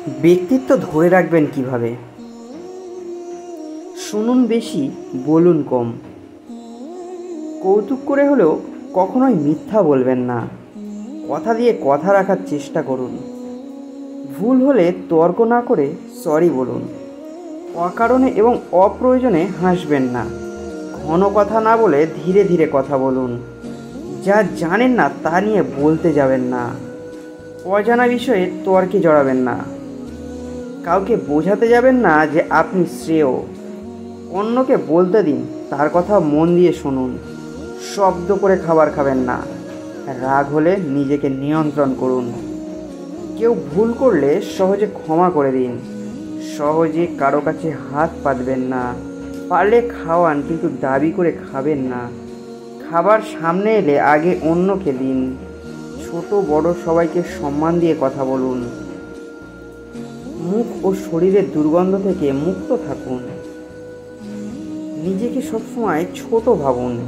ব্যক্তিত্ব ধরে রাখবেন কিভাবে? শুনুন বেশি, বলুন কম। কৌতুক করে হলেও কখনোই মিথ্যা বলবেন না। কথা দিয়ে কথা রাখার চেষ্টা করুন। ভুল হলে তর্ক না করে সরি বলুন। অকারণে এবং অপ্রয়োজনে হাসবেন না। ঘন কথা না বলে ধীরে ধীরে কথা বলুন। যা জানেন না তা নিয়ে বলতে যাবেন না। অজানা বিষয়ে তর্কে জড়াবেন না। কাউকে বোঝাতে যাবেন না যে আপনি শ্রেয়। অন্যকে বলতে দিন, তার কথা মন দিয়ে শুনুন। শব্দ করে খাবার খাবেন না। রাগ হলে নিজেকে নিয়ন্ত্রণ করুন। কেউ ভুল করলে সহজে ক্ষমা করে দিন। সহজে কারো কাছে হাত পাতবেন না। পারলে খাওয়ান, কিন্তু দাবি করে খাবেন না। খাবার সামনে এলে আগে অন্যকে দিন। ছোট বড় সবাইকে সম্মান দিয়ে কথা বলুন। মুখ ও শরীরের দুর্গন্ধ থেকে মুক্ত থাকুন। নিজেকে সবসময় ছোট ভাবুন।